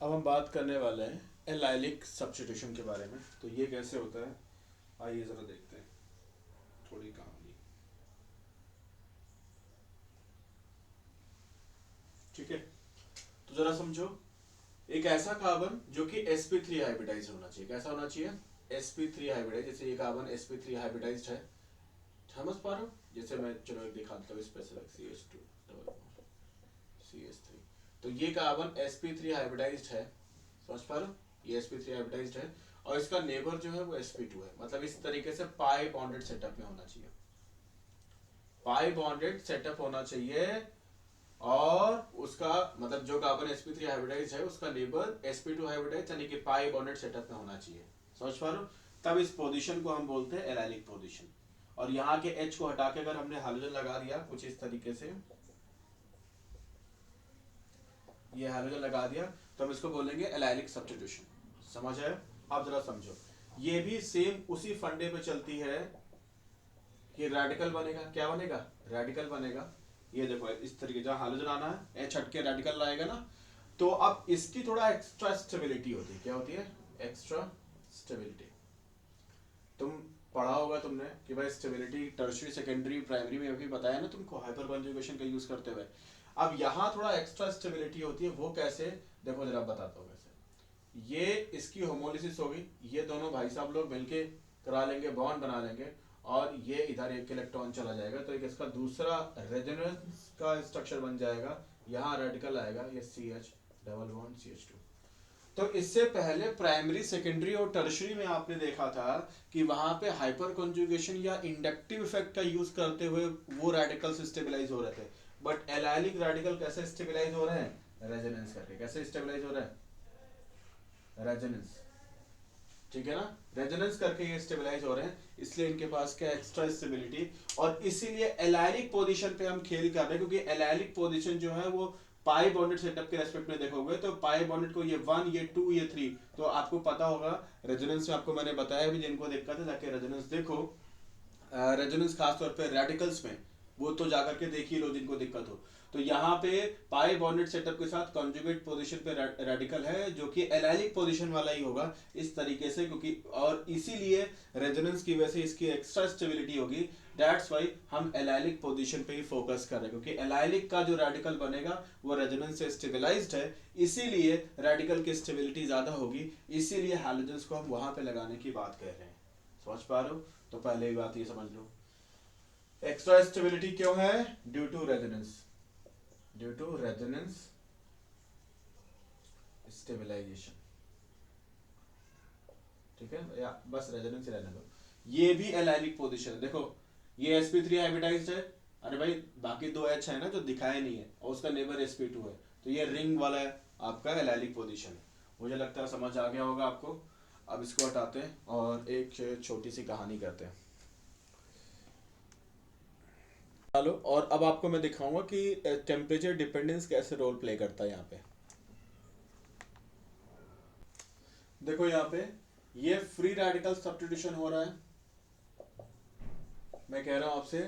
अब हम बात करने वाले हैं एलाइलिक सब्स्टिट्यूशन के बारे में। तो ये कैसे होता है, आइए ज़रा देखते हैं थोड़ी कहानी। ठीक है, तो ज़रा समझो। एक ऐसा कार्बन जो कि sp3 हाइब्रिडाइज होना चाहिए। कैसा होना चाहिए? sp3 hybridise. जैसे ये कार्बन sp3 हाइब्रिडाइज्ड है, समझ पा रहे हो? जैसे मैं चलो एक दिखाता हूँ, स्पेशल CH2 CH3। तो ये कार्बन sp3 हाइब्रिडाइज्ड है, समझ पा रहे हो? ये sp3 हाइब्रिडाइज्ड है और इसका नेबर जो है वो sp2 है। मतलब इस तरीके से पाई बॉन्डेड सेटअप में होना चाहिए, पाई बॉन्डेड सेटअप होना चाहिए। और उसका मतलब जो कार्बन sp3 हाइब्रिडाइज है उसका नेबर sp2 हाइब्रिडाइज यानी कि पाई बॉन्डेड सेटअप में होना चाहिए, समझ पा रहे हो? तब इस पोजीशन को हम बोलते हैं एलाइलिक पोजीशन। और यहाँ के H को हटा के अगर हमने हाइड्रोजन लगा दिया कुछ इस तरीके से, ये हाइड्रोजन लगा दिया, तो हम इसको बोलेंगे एलाइलिक सब्स्टिट्यूशन। समझ आया? आप जरा समझो, ये भी सेम उसी फंडे पे चलती है कि रेडिकल बनेगा। क्या बनेगा? रेडिकल बनेगा। ये देखो इस तरीके जहां हाइड्रोजन आना है, एच हट के रेडिकल आएगा ना, तो अब इसकी थोड़ा एक्स्ट्रा स्टेबिलिटी होती है। क्या होती है? Extra stability. तुम पढ़ा होगा तुमने कि भाई स्टेबिलिटी टर्शियरी सेकेंडरी प्राइमरी में भी बताया ना तुमको, हाइपर कंजुगेशन का यूज करते हुए। अब यहाँ थोड़ा एक्स्ट्रा स्टेबिलिटी होती है। वो कैसे? देखो जरा बताता हूँ कैसे। ये इसकी होमोलिसिस होगी, ये दोनों भाई साहब लोग मिलके करा लेंगे, बॉन्ड बना लेंगे, और ये इधर एक इलेक्ट्रॉन चला जाएगा, तो एक इसका दूसरा रेजोनेंस का स्ट्रक्चर बन जाएगा। यहाँ रेडिकल आएगा, ये CH डबल बॉन्ड CH2। तो इससे पहले प्राइमरी सेकेंडरी और टर्शरी में आपने देखा था कि वहां पे हाइपर कंजुगेशन या इंडक्टिव इफेक्ट का यूज करते हुए वो रेडिकल्स स्टेबलाइज हो रहे थे। बट एलाइलिक रेडिकल कैसे स्टेबलाइज हो रहे हैं? रेजोनेंस करके। कैसे स्टेबलाइज हो रहा है? रेजोनेंस। ठीक है ना? रेजोनेंस करके ये स्टेबलाइज हो रहे हैं, इसलिए इनके पास क्या एक्स्ट्रा स्टेबिलिटी। और इसीलिए एलाइलिक पोजीशन पे हम खेल कर रहे हैं, क्योंकि एलाइलिक पोजीशन जो है वो पाई बॉन्डेड सेटअप के रेस्पेक्ट में देखोगे तो पाई बॉन्डेड को ये 1 ये 2 ये 3, तो आपको पता होगा रेजोनेंस में आपको मैंने बताया भी, जिनको दिक्कत है जाके रेजोनेंस देखो। रेजोनेंस खासतौर पे रेडिकल्स में, वो तो जाकर के देख ही लो जिनको दिक्कत हो। तो यहाँ पे पाई बॉन्डेड सेटअप के साथ कॉन्जुगेट पोजीशन पे रेडिकल है जो कि एलाइलिक पोजीशन वाला ही होगा इस तरीके से, क्योंकि और इसीलिए रेजोनेंस की वजह से इसकी एक्स्ट्रा स्टेबिलिटी होगी। दैट्स वाई हम एलाइलिक पोजीशन पे ही फोकस कर रहे हैं, क्योंकि एलाइलिक का जो रेडिकल बनेगा वो रेजोनेंस से स्टेबलाइज्ड है, इसीलिए रेडिकल की स्टेबिलिटी ज्यादा होगी, इसीलिए हैलोजेंस को हम वहां पे लगाने की बात कर रहे हैं। समझ पा रहे हो? तो पहले ही बात ये समझ लो, एक्स्ट्रा स्टेबिलिटी क्यों है? Due to resonance, due to resonance stabilization. ठीक है, या बस रेजोनेंस रहने दो। ये भी एलाइलिक पोजीशन है, देखो ये sp3 हाइब्रिडाइज्ड है। अरे भाई बाकी दो H है ना जो दिखाए नहीं है, और उसका नेबर sp2 है, तो ये रिंग वाला है आपका एलाइलिक पोजीशन है। मुझे लगता है समझ आ गया होगा आपको। अब इसको हटाते हैं और एक छोटी सी कहानी करते हैं। चलो, और अब आपको मैं दिखाऊंगा कि टेम्परेचर डिपेंडेंस कैसे रोल प्ले करता है यहाँ पे। देखो यहाँ पे ये फ्री रेडिकल सब्स्टिट्यूशन हो रहा है। मैं कह रहा हूँ आपसे,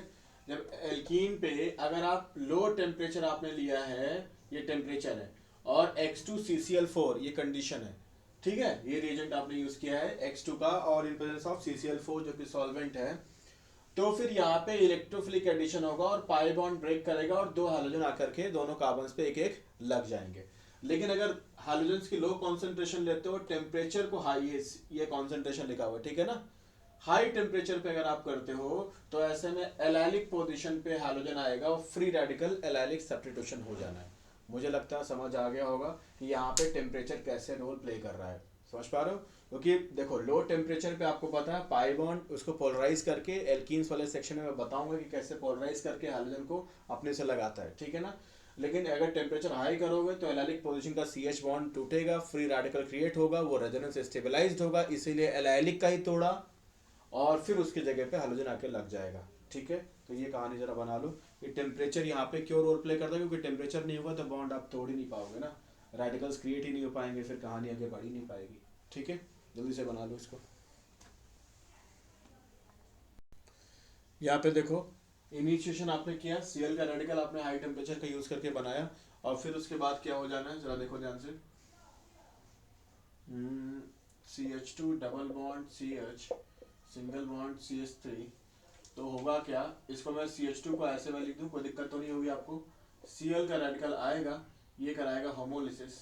जब एल्कीन पे अगर आप लो टेम्परेचर आपने लिया है, ये टेम्परेचर है, और X2CCl4 ये कंडीशन है, ठीक है, ये रिएजेंट आपने यूज किया है X2 का, और इन प्रेजेंस ऑफ CCl4 जो कि सॉल्वेंट है, तो फिर यहाँ पे इलेक्ट्रोफिलिक एडिशन होगा और पाई बॉन्ड ब्रेक करेगा और दो हाइड्रोजन आकर के दोनों कार्बन पे एक एक लग जाएंगे। लेकिन अगर हाइड्रोजन की लो कॉन्सेंट्रेशन लेते हो, टेम्परेचर को हाई, ये कॉन्सेंट्रेशन लिखा हुआ ठीक है ना, हाई टेम्परेचर पे अगर आप करते हो तो ऐसे में एलाइलिक पोजीशन पे हाइड्रोजन आएगा और फ्री रेडिकल एलाइलिक सब्स्टिट्यूशन हो जाना है। मुझे लगता है समझ आ गया होगा कि यहाँ पे टेम्परेचर कैसे रोल प्ले कर रहा है। समझ पा रहे हो? क्योंकि देखो लो टेम्परेचर पे आपको पता है पाई बॉन्ड उसको पोलराइज करके, एल्कीन्स वाले सेक्शन में मैं बताऊंगा कि कैसे पोलराइज करके हाइड्रोजन को अपने से लगाता है, ठीक है ना। लेकिन अगर टेम्परेचर हाई करोगे तो एलाइलिक पोजीशन का CH बॉन्ड टूटेगा, फ्री रेडिकल क्रिएट होगा, वो रेजोनेंस स्टेबलाइज्ड होगा, इसीलिए एलाइलिक का ही तोड़ा और फिर उसकी जगह पे हाइड्रोजन आके लग जाएगा। ठीक है, तो ये कहानी जरा बना लो कि टेम्परेचर यहाँ पे क्यों रोल प्ले करता है, क्योंकि टेम्परेचर नहीं होगा तो बॉन्ड आप तोड़ ही नहीं पाओगे ना, रेडिकल्स क्रिएट ही नहीं हो पाएंगे, फिर कहानी आगे बढ़ ही नहीं पाएगी। ठीक है, जल्दी से बना लो इसको। यहाँ पे देखो इनिशिएशन आपने किया, Cl का रेडिकल आपने हाई टेम्परेचर का यूज करके बनाया, और फिर उसके बाद क्या हो जाना है जरा देखो ध्यान से। CH2 double bond CH single bond CH3, तो होगा क्या, इसको मैं CH2 को ऐसे में लिख दूं, कोई दिक्कत तो नहीं होगी आपको। Cl का रेडिकल आएगा, ये कराएगा होमोलिसिस,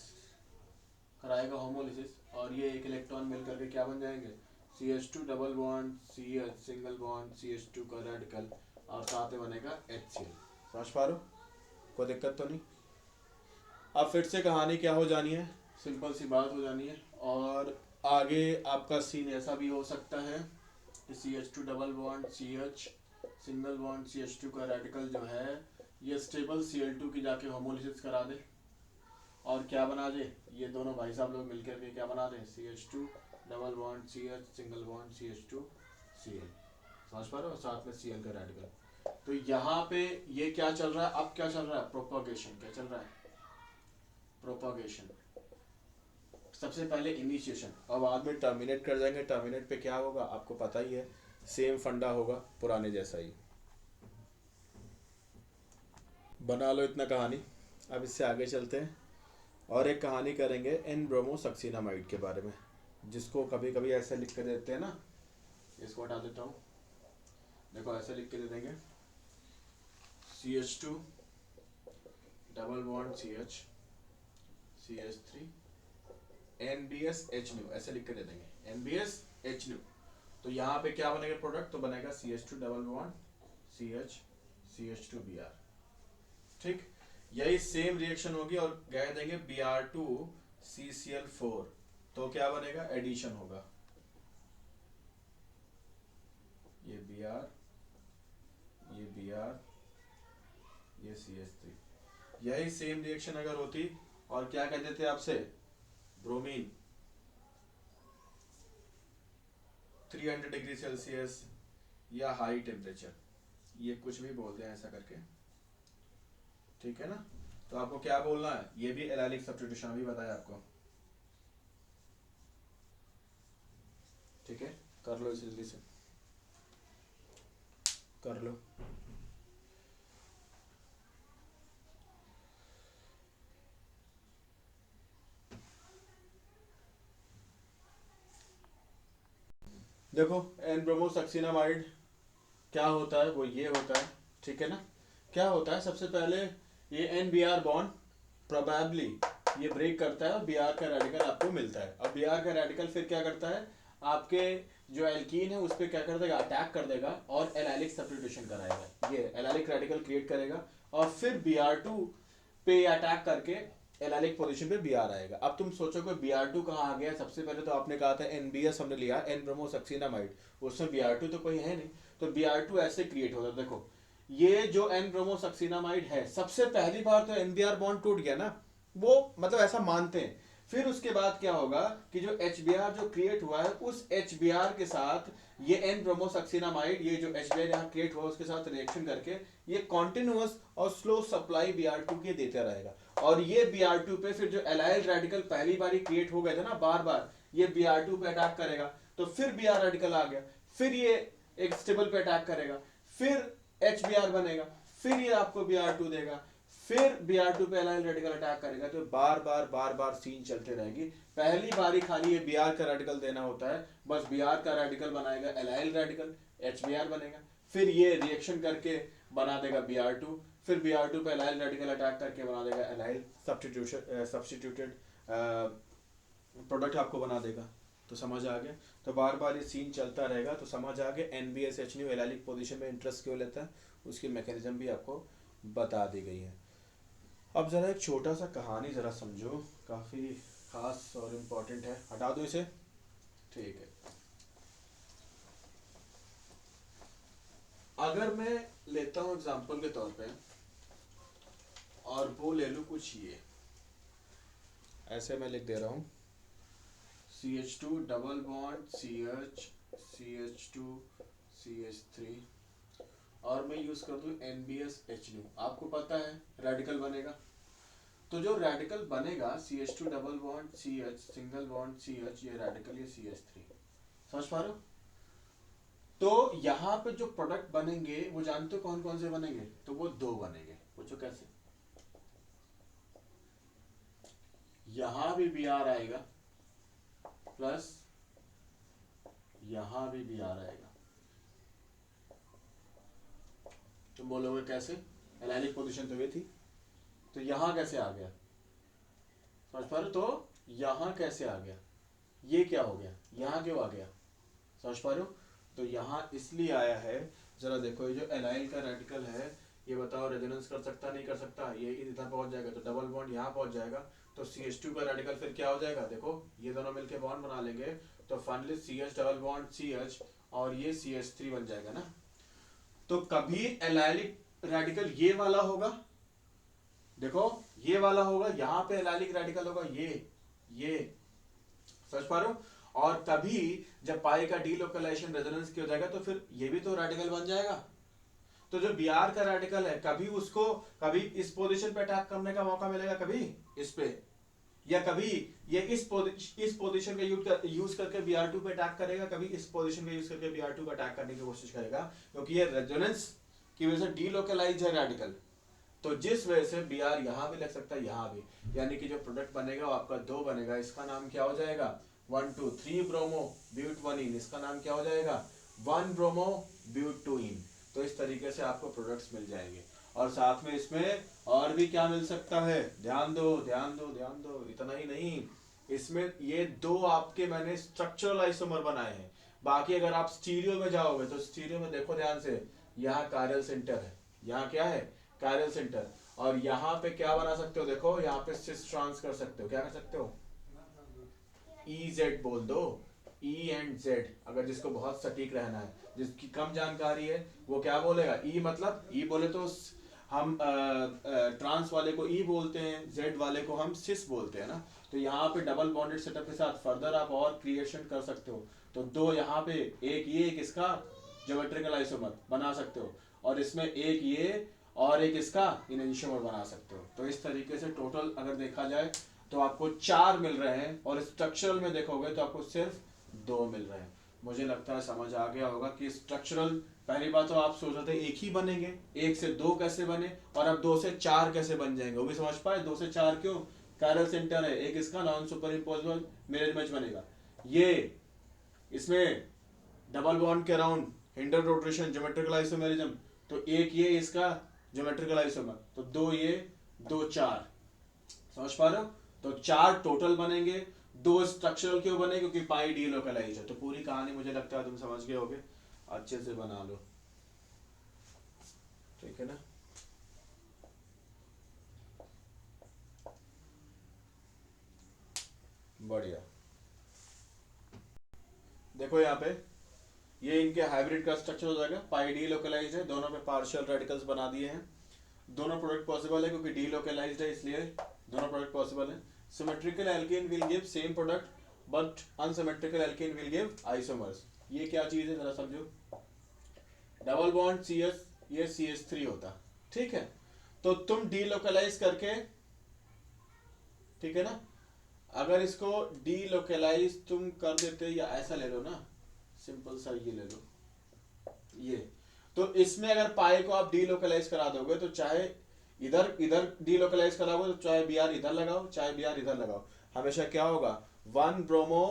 और ये एक इलेक्ट्रॉन मिल करके क्या बन जाएंगे, CH2 double bond CH single bond CH2 का रेडिकल, और साथ में बनेगा HCl। समझ पा रहे हो, कोई दिक्कत तो नहीं। अब फिर से कहानी क्या हो जानी है, सिंपल सी बात हो जानी है। और आगे आपका सीन ऐसा भी हो सकता है कि CH2 double bond CH single bond CH2 का रेडिकल जो है ये स्टेबल Cl2 की जाके होमोलिसिस करा दे, और क्या बना दे, ये दोनों भाई साहब लोग मिलकर के क्या बना दें, CH2 double bond CH single bond CH2 Cl। समझ पा रहे हो, साथ में Cl का रेडिकल। तो यहाँ पे ये क्या चल रहा है, अब क्या चल रहा है, प्रोपगेशन। क्या चल रहा है, प्रोपगेशन। सबसे पहले इनिशिएशन और बाद में टर्मिनेट कर जाएंगे। टर्मिनेट पे क्या होगा आपको पता ही है, सेम फंडा होगा पुराने जैसा ही। बना लो इतना कहानी। अब इससे आगे चलते हैं और एक कहानी करेंगे एन ब्रोमोसक्सिनामाइड के बारे में, जिसको कभी कभी ऐसे लिख के देते हैं ना, इसको हटा देता हूँ, देखो ऐसे लिख के दे देंगे CH2 double bond CH CH3 NBSH ऐसे लिख के दे देंगे NBSH। तो यहाँ पे क्या बनेगा प्रोडक्ट, तो बनेगा CH2 double bond CH CH2Br। ठीक, यही सेम रिएक्शन होगी और कह देंगे Br2 CCl4, तो क्या बनेगा, एडिशन होगा, ये Br ये Br ये CH3। यही सेम रिएक्शन अगर होती और क्या कहते थे आपसे, ब्रोमीन 300 डिग्री सेल्सियस या हाई टेम्परेचर, ये कुछ भी बोलते हैं ऐसा करके, ठीक है ना। तो आपको क्या बोलना है, ये भी एलाइलिक सब्स्टिट्यूशन अभी बताया आपको, ठीक है। कर लो इसे जल्दी से कर लो। देखो एन ब्रोमोसक्सिनामाइड क्या होता है, वो ये होता है, ठीक है ना। क्या होता है, सबसे पहले ये N B R bond probably ये ब्रेक करता है और बी आर का रेडिकल आपको मिलता है। और बी आर का रेडिकल फिर क्या करता है, आपके जो एल्कीन है उस पर क्या कर देगा, अटैक कर देगा और एलाइलिक सब्स्टिट्यूशन कराएगा, ये एलाइलिक रेडिकल क्रिएट करेगा और फिर Br2 पे अटैक करके एलाइलिक पोजीशन पे Br आएगा। अब तुम सोचो कि Br2 कहाँ आ गया, सबसे पहले तो आपने कहा था NBS हमने लिया एन ब्रोमोसक्सिनामाइड, उसमें Br2 तो कोई है नहीं, तो Br2 ऐसे क्रिएट होता है। देखो ये जो एन ब्रोमोसक्सिनामाइड है, सबसे पहली बार तो NBr बॉन्ड टूट गया ना, वो मतलब ऐसा मानते हैं। फिर उसके बाद क्या होगा कि जो HBr जो क्रिएट हुआ है उस HBr के साथ ये एन ब्रोमोसक्सिनामाइड, ये जो HBr यहाँ क्रिएट हुआ उसके साथ रिएक्शन करके ये कॉन्टिन्यूअस और स्लो सप्लाई Br2 के देता रहेगा। और ये Br2 पे फिर जो एलाइल रेडिकल पहली बार क्रिएट हो गए थे ना, बार बार ये Br2 पे अटैक करेगा, तो फिर Br रेडिकल आ गया, फिर ये एक स्टेबल पे अटैक करेगा, फिर HBr बनेगा, फिर ये आपको Br2 देगा, फिर Br2 पे एलाइल रेडिकल अटैक करेगा। तो बार बार सीन चलते रहेगी। पहली बारी खाली ये Br का रेडिकल देना होता है, बस Br का रेडिकल बनाएगा एलाइल रेडिकल, HBr बनेगा, फिर ये रिएक्शन करके बना देगा Br2, फिर Br2 पे एलाइल रेडिकल अटैक करके बना देगा एलाइल सब्स्टिट्यूटेड प्रोडक्ट आपको बना देगा। तो समझ आ गया, तो बार बार ये सीन चलता रहेगा। तो समझ आ गया NBSH एलाइलिक पोजीशन में इंटरेस्ट क्यों लेता है, उसकी मैकेनिज्म भी आपको बता दी गई है। अब ज़रा एक छोटा सा कहानी ज़रा समझो, काफ़ी खास और इम्पोर्टेंट है। हटा दो इसे, ठीक है। अगर मैं लेता हूँ एग्जांपल के तौर पे और वो ले लूँ कुछ ये ऐसे, मैं लिख दे रहा हूँ CH2 double bond CH CH2 CH3 और मैं यूज कर दूं NBSH। आपको पता है रेडिकल बनेगा, तो जो रेडिकल बनेगा CH2 double bond CH single bond CH, ये रेडिकल ये CH3। समझ पा रहे हो। तो यहाँ पे जो प्रोडक्ट बनेंगे वो जानते हो कौन कौन से बनेंगे, तो वो दो बनेंगे। पूछो कैसे, यहाँ भी Br आएगा प्लस यहां भी बी आर आएगा। तुम बोलोगे कैसे, एलाइलिक पोजीशन तो ये थी, तो यहां कैसे आ गया, समझ पा रहे हो? तो यहां कैसे आ गया, ये क्या हो गया, यहां क्यों आ गया, समझ पा रहे हो? तो यहां इसलिए आया है, जरा देखो ये जो एलाइल का रेडिकल है, ये बताओ रेजोनेंस कर सकता नहीं कर सकता, ये इधर पहुंच जाएगा तो डबल बॉन्ड यहाँ पहुंच जाएगा, तो CH2 का रेडिकल फिर क्या हो जाएगा, देखो ये दोनों मिलके बॉन्ड बना लेंगे, तो finally CH double bond CH और ये CH3 बन जाएगा ना। तो कभी एलाइलिक रेडिकल ये वाला होगा, देखो ये वाला होगा, यहाँ पे एलाइलिक रेडिकल होगा ये समझ पा रहे हो? और कभी जब पाई का डीलोकलाइजेशन रेजोनेंस की हो जाएगा तो फिर ये भी तो रेडिकल बन जाएगा। तो जो Br का रेडिकल है, कभी उसको कभी इस पोजीशन पे अटैक करने का मौका मिलेगा, कभी इस पे, या कभी ये इस पोजीशन का यूज करके Br2 पे अटैक करेगा, कभी इस पोजीशन का यूज करके Br2 पे अटैक करने की कोशिश करेगा, क्योंकि ये रेजोनेंस की वजह से डीलोकलाइज है रेडिकल। तो जिस वजह से Br यहां भी लग सकता है, यहां भी, यानी कि जो प्रोडक्ट बनेगा वो आपका 2 बनेगा, इसका नाम क्या हो जाएगा 1 2 3 ब्रोमो ब्यूट 1 इन, इसका नाम क्या हो जाएगा 1 ब्रोमो ब्यूट 2 इन। तो इस तरीके से आपको प्रोडक्ट्स मिल जाएंगे, और साथ में इसमें और भी क्या मिल सकता है, ध्यान दो ध्यान दो ध्यान दो, इतना ही नहीं, इसमें ये 2 आपके मैंने स्ट्रक्चरल आइसोमर बनाए हैं। बाकी अगर आप स्टीरियो में जाओगे तो स्टीरियो में देखो ध्यान से, यहाँ कायरल सेंटर है, यहाँ क्या है कायरल सेंटर, और यहाँ पे क्या बना सकते हो, देखो यहाँ पे सिस ट्रांस कर सकते हो, क्या कर सकते हो EZ बोल दो, E एंड Z, अगर जिसको बहुत सटीक रहना है, जिसकी कम जानकारी है वो क्या बोलेगा, E मतलब E बोले तो हम ट्रांस वाले को E बोलते हैं, Z वाले को हम सिस बोलते हैं ना। तो यहाँ पे डबल बॉन्डेड सेटअप के साथ फर्दर आप और क्रिएशन कर सकते हो, तो 2 यहाँ पे, एक ये एक इसका ज्योमेट्रिकल आइसोमर बना सकते हो, और इसमें एक ये और एक इसका इनएंशियोमर बना सकते हो। तो इस तरीके से टोटल अगर देखा जाए तो आपको 4 मिल रहे हैं, और स्ट्रक्चरल में देखोगे तो आपको सिर्फ 2 मिल रहे हैं। मुझे लगता है समझ आ गया होगा कि स्ट्रक्चरल, पहली बात तो आप सोच रहे थे एक ही बनेंगे, 1 से 2 कैसे बने, और अब 2 से 4 कैसे बन जाएंगे, वो भी समझ पाए। 2 से 4 क्यों, कायरल सेंटर है, एक इसका non super imposable mirror image बनेगा, ये इसमें डबल बॉन्ड के around hinder rotation geometrical isomerism, तो एक ये इसका ज्योमेट्रिकल आइसोमर, तो 2 ये 2 4, समझ पा रहे हो? तो 4 टोटल बनेंगे, 2 स्ट्रक्चरल क्यों बने, क्योंकि पाई डीलोकलाइज है। तो पूरी कहानी मुझे लगता है तुम समझ गए होगे, अच्छे से बना लो, ठीक है ना। बढ़िया, देखो यहाँ पे ये इनके हाइब्रिड का स्ट्रक्चर हो जाएगा, पाई डीलोकलाइज है, दोनों पे पार्शियल रेडिकल्स बना दिए हैं, दोनों प्रोडक्ट पॉसिबल है क्योंकि डीलोकलाइज्ड है, इसलिए दोनों प्रोडक्ट पॉसिबल है। Symmetrical alkene will give same product but unsymmetrical alkene will give isomers. ये क्या चीज है जरा समझो, डबल बॉन्ड CS, ये CH3 होता, ठीक है। तो तुम डीलोकलाइज करके, ठीक है ना, अगर इसको डीलोकलाइज तुम कर देते, या ऐसा ले लो ना, सिंपल सा ये ले लो, ये, तो इसमें अगर पाई को आप डीलोकलाइज करा दोगे तो चाहे इधर इधर डीलोकलाइज कराओगे तो चाहे Br इधर लगाओ चाहे Br इधर लगाओ, हमेशा क्या होगा 1 ब्रोमो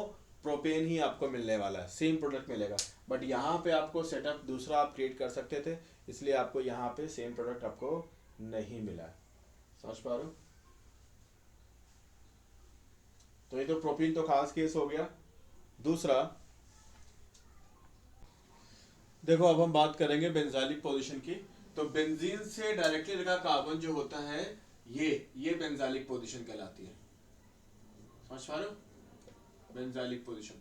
प्रोपेन ही आपको मिलने वाला है, सेम प्रोडक्ट मिलेगा। बट यहाँ पे आपको सेटअप दूसरा आप क्रिएट कर सकते थे, इसलिए आपको यहाँ पे सेम प्रोडक्ट आपको नहीं मिला, समझ पा रहे हो? तो ये तो प्रोपेन तो खास केस हो गया। दूसरा देखो, अब हम बात करेंगे बेंजालिक पोजीशन की। तो बेंजीन से डायरेक्टली लगा कार्बन जो होता है, ये बेंजालिक पोजीशन कहलाती है, समझ पा रहे हो? बेंजालिक पोजीशन,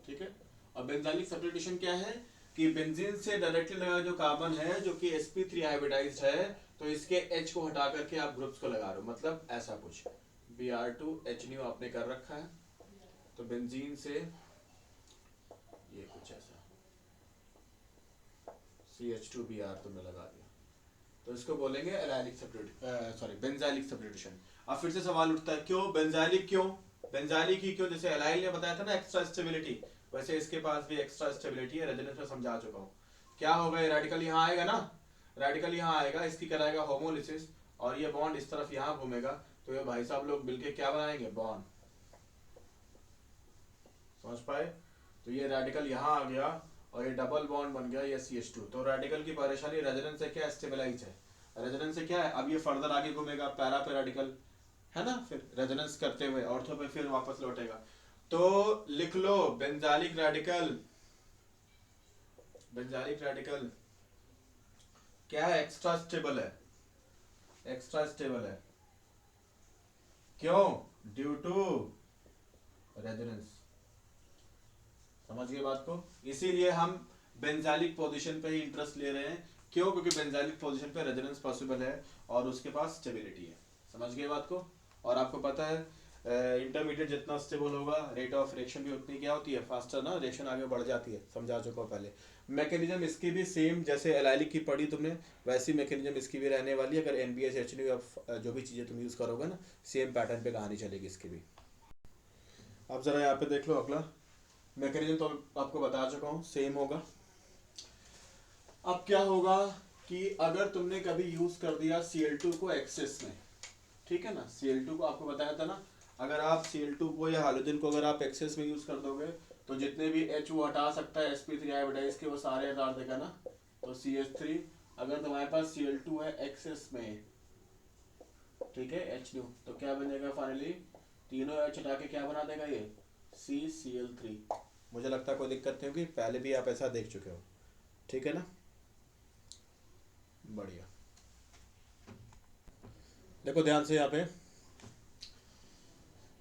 ठीक है। और बेंजालिक सब्स्टिट्यूशन क्या है कि बेंजीन से डायरेक्टली लगा जो कार्बन है जो कि sp3 हाइब्रिडाइज्ड है, तो इसके H को हटा करके आप ग्रुप्स को लगा रहे हो, मतलब ऐसा कुछ Br2 H आपने कर रखा है, तो बेंजीन से ये कुछ ऐसा CH2Br तुमने लगा दिया, तो इसको बोलेंगे एलाइलिक बेंजाइलिक सब्स्टिट्यूशन। अब फिर से सवाल उठता है क्यों बेंजाइलिक, क्यों बेंजाइलिक ही क्यों? जैसे एलाइल ने बताया था ना एक्स्ट्रा स्टेबिलिटी, वैसे इसके पास भी एक्स्ट्रा स्टेबिलिटी है, रेजोनेंस में समझा चुका हूँ। क्या होगा, ये रेडिकल यहाँ आएगा ना, रेडिकल यहाँ आएगा, इसकी कराएगा होमोलिसिस, और ये बॉन्ड इस तरफ यहाँ घूमेगा, तो ये भाई साहब लोग मिलके क्या बनाएंगे, बॉन्ड, समझ पाए? तो ये रेडिकल यहाँ आ गया और ये डबल बॉन्ड बन गया ये CH2। तो रेडिकल की परेशानी रेजोनेंस से क्या है, स्टेबलाइज है। रेजोनेंस से क्या है, अब ये फर्दर आगे घूमेगा पैरा पे रेडिकल, है ना, फिर रेजोनेंस करते हुए ऑर्थो पे फिर वापस लौटेगा। तो लिख लो बेंजालिक रेडिकल, बेंजालिक रेडिकल क्या है, एक्स्ट्रा स्टेबल है, एक्स्ट्रा स्टेबल है। क्यों? Due to resonance. समझ गए बात को? इसीलिए हम बेंजालिक पोजीशन पे ही इंटरेस्ट ले रहे हैं। क्यों? क्योंकि बेंजालिक पोजीशन पे रेजोनेंस पॉसिबल है और उसके पास स्टेबिलिटी है। समझ गए बात को? और आपको पता है इंटरमीडिएट जितना स्टेबल होगा रेट ऑफ रिएक्शन भी उतनी क्या होती है, फास्टर ना, रिएक्शन आगे बढ़ जाती है। समझा चुका हूं पहले। मैकेनिज्म इसकी भी सेम जैसे एलाइलिक की पढ़ी तुमने, वैसी मैकेनिज्म इसकी भी रहने वाली है। अगर NBS HNO जो भी चीज़ें तुम यूज़ करोगे ना, सेम पैटर्न पे कहानी चलेगी इसकी भी। अब जरा यहाँ पे देख लो, अगला मैकेनिज्म तो आपको बता चुका हूँ, सेम होगा। अब क्या होगा कि अगर तुमने कभी यूज कर दिया Cl2 को एक्सेस में, ठीक है ना, Cl2 को आपको बताया था ना, अगर आप Cl2 को या हाइड्रोजन को अगर आप एक्सेस में यूज कर दोगे तो जितने भी H वो हटा सकता है sp3 आयोडाइज के, वो सारे हटा देगा ना। तो CH3, अगर तुम्हारे पास Cl2 है एक्सेस में, ठीक है, H2, तो क्या बनेगा फाइनली, तीनों H हटा के क्या बना देगा ये, CCl3। मुझे लगता है कोई दिक्कत नहीं होगी, पहले भी आप ऐसा देख चुके हो, ठीक है ना। बढ़िया, देखो ध्यान से यहाँ पे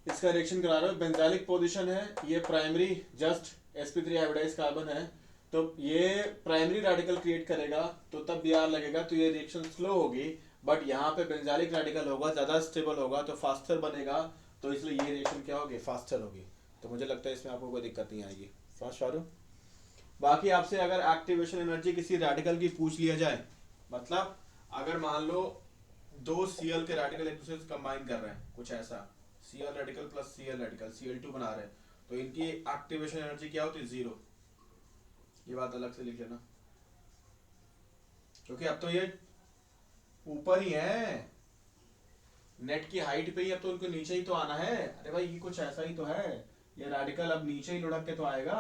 इसका रिएक्शन करा रहे हो। बेंजालिक पोजीशन है, ये primary just sp3 hybridise carbon है, तो ये प्राइमरी रेडिकल क्रिएट करेगा तो तब Br लगेगा, तो ये रिएक्शन स्लो होगी। बट यहाँ पे बेंजालिक रेडिकल होगा, ज्यादा स्टेबल होगा, तो फास्टर बनेगा, तो इसलिए ये रिएक्शन क्या होगी, फास्टर होगी। तो मुझे लगता है इसमें आपको कोई दिक्कत नहीं आएगी। समझ पा रहे हो? बाकी आपसे अगर एक्टिवेशन एनर्जी किसी रेडिकल की पूछ लिया जाए, मतलब अगर मान लो दो Cl के रेडिकल एक दूसरे से कंबाइन कर रहे हैं, कुछ ऐसा, Cl radical plus Cl radical Cl2 बना रहे हैं, तो इनकी एक्टिवेशन एनर्जी क्या होती है, 0। ये बात अलग से लिख लेना, क्योंकि अब तो ये ऊपर ही है, नेट की हाइट पे ही, अब तो उनको नीचे ही तो आना है। अरे भाई ये कुछ ऐसा ही तो है, ये रेडिकल अब नीचे ही लुढ़क के तो आएगा,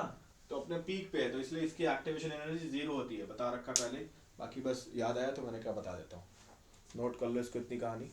तो अपने पीक पे है, तो इसलिए इसकी एक्टिवेशन एनर्जी 0 होती है, बता रखा पहले। बाकी बस याद आया तो मैंने क्या बता देता हूँ, नोट कर लो इसको, इतनी कहानी।